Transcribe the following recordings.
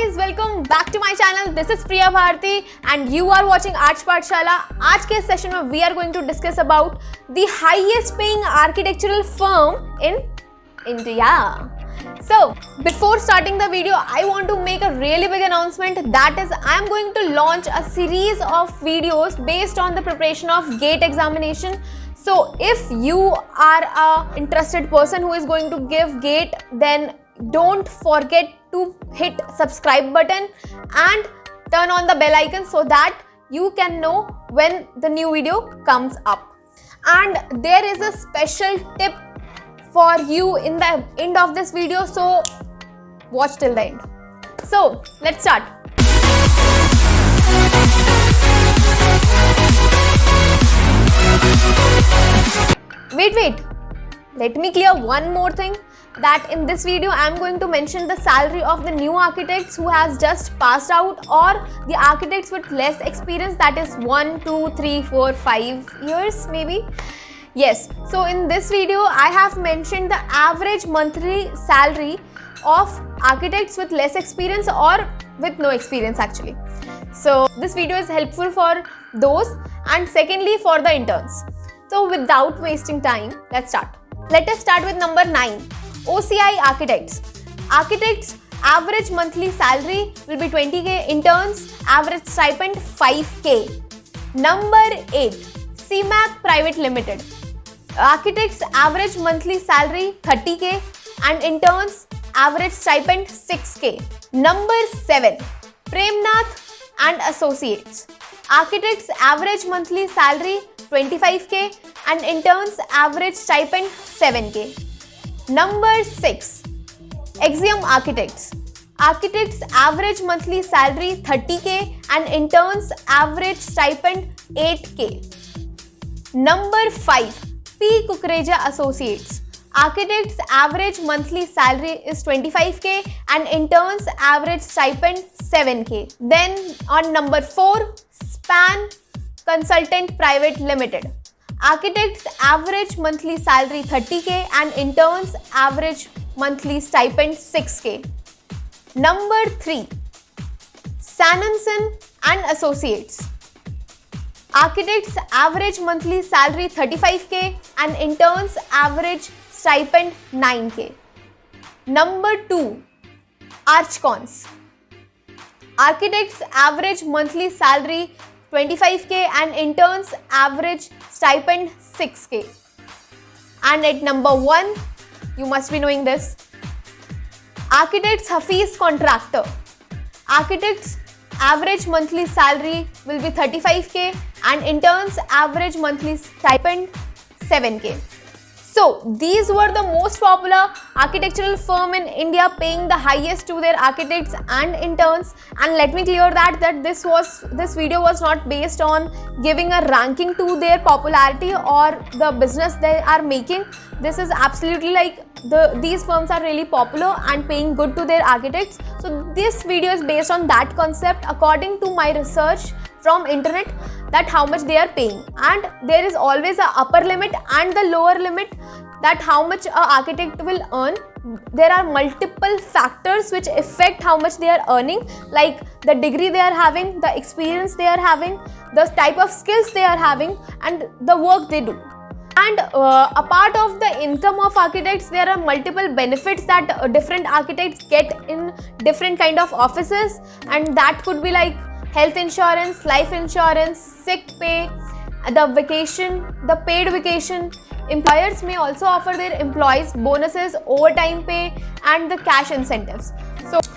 guys, welcome back to my channel. This is Priya Bharti and you are watching Arch Pathshala. आज के session में we are going to discuss about the highest paying architectural firm in India. So before starting the video, I want to make a really big announcement. That is, I am going to launch a series of videos based on the preparation of GATE examination. So if you are a interested person who is going to give GATE, then don't forget to hit subscribe button and turn on the bell icon so that you can know when the new video comes up. And there is a special tip for you in the end of this video, so watch till the end. So let's start. Wait, let me clear one more thing, that in this video I am going to mention the salary of the new architects who has just passed out or the architects with less experience, that is 1, 2, 3, 4, 5 years maybe. Yes, so in this video I have mentioned the average monthly salary of architects with less experience or with no experience actually. So this video is helpful for those, and secondly for the interns. So without wasting time, let's start. Let us start with number 9. OCI architects. Architects average monthly salary will be 20k, interns average stipend 5k. Number 8. CMAC Private Limited. Architects average monthly salary 30k and interns average stipend 6k. Number 7. Premnath and Associates. Architects average monthly salary 25k and interns average stipend 7k. Number 6. Axiom Architects. Architects average monthly salary 30k and interns average stipend 8k. Number 5. P. Kukreja Associates. Architects average monthly salary is 25k and interns average stipend 7k. Then on number 4, Span Consultant Private Limited. Architects average monthly salary 30k and interns average monthly stipend 6k. Number 3. Sananson and Associates. Architects average monthly salary 35k and interns average stipend 9k. Number 2. Archcons. Architects average monthly salary 25k and interns average stipend 6k. And at number 1, you must be knowing this. Architects Hafiz Contractor. Architects average monthly salary will be 35k and interns average monthly stipend 7k. So these were the most popular architectural firm in India paying the highest to their architects and interns. And let me clear that this video was not based on giving a ranking to their popularity or the business they are making. This is absolutely like these firms are really popular and paying good to their architects. So this video is based on that concept according to my research from internet, that how much they are paying, and there is always a upper limit and the lower limit, that how much an architect will earn. There are multiple factors which affect how much they are earning, like the degree they are having, the experience they are having, the type of skills they are having, and the work they do. And apart of the income of architects, there are multiple benefits that different architects get in different kind of offices, and that could be like health insurance, life insurance, sick pay, the vacation, the paid vacation. Employers may also offer their employees bonuses, overtime pay, and the cash incentives.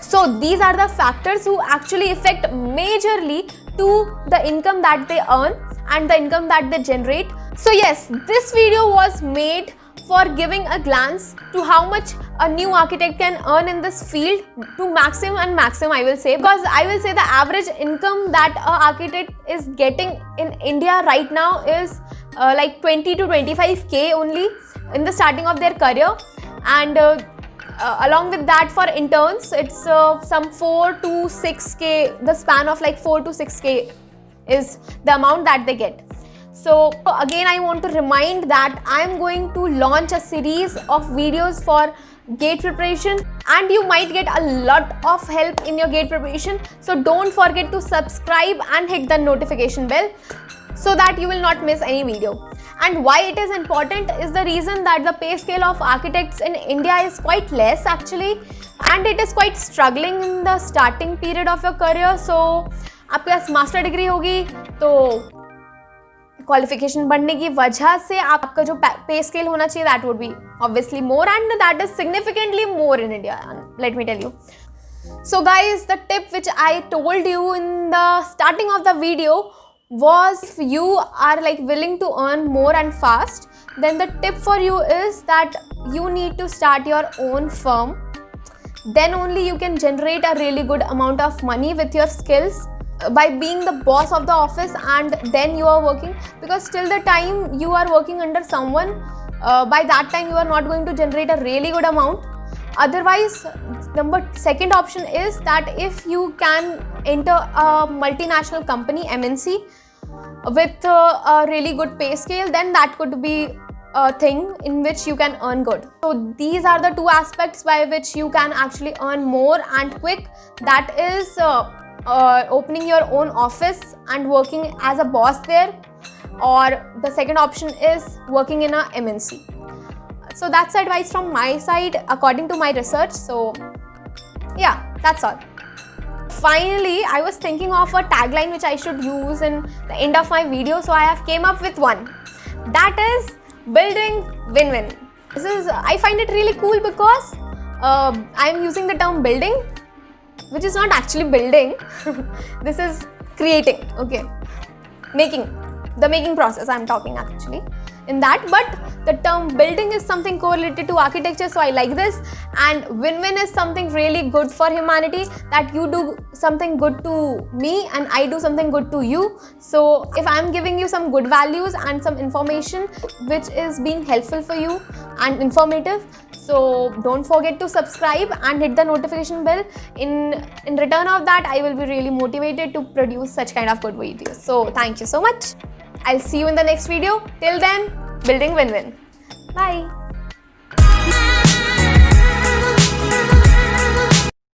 So these are the factors who actually affect majorly to the income that they earn and the income that they generate. So yes, this video was made for giving a glance to how much a new architect can earn in this field, to maximum I will say, because I will say the average income that an architect is getting in India right now is like 20 to 25k only in the starting of their career, and along with that for interns it's some 4 to 6k, the span of like 4 to 6k is the amount that they get. So again, I want to remind that I am going to launch a series of videos for gate preparation, and you might get a lot of help in your gate preparation. So don't forget to subscribe and hit the notification bell so that you will not miss any video. And why it is important is the reason that the pay scale of architects in India is quite less actually, and it is quite struggling in the starting period of your career. So आपके पास master degree होगी तो qualification बढ़ने की वजह से आपका जो पे स्केल होना चाहिए that would be obviously more, and that is significantly more in India, let me tell you. So guys, the tip which I told you in the starting of the video was, if you are like willing to earn more and fast, then the tip for you is that you need to start your own firm. Then only you can generate a really good amount of money with your skills by being the boss of the office, and then you are working, because till the time you are working under someone, by that time you are not going to generate a really good amount. Otherwise, second option is that if you can enter a multinational company, MNC, with a really good pay scale, then that could be a thing in which you can earn good. So these are the two aspects by which you can actually earn more and quick. That is opening your own office and working as a boss there, or the second option is working in a MNC. So that's advice from my side according to my research. So yeah, that's all. Finally, I was thinking of a tagline which I should use in the end of my video, so I have came up with one. That is building win-win. I find it really cool because I am using the term building, which is not actually building. This is creating, okay, the making process I'm talking actually in that. But the term building is something correlated to architecture, so I like this. And win-win is something really good for humanity, that you do something good to me and I do something good to you. So if I'm giving you some good values and some information which is being helpful for you and informative, so don't forget to subscribe and hit the notification bell. In return of that, I will be really motivated to produce such kind of good videos. So thank you so much. I'll see you in the next video. Till then, building win-win. Bye.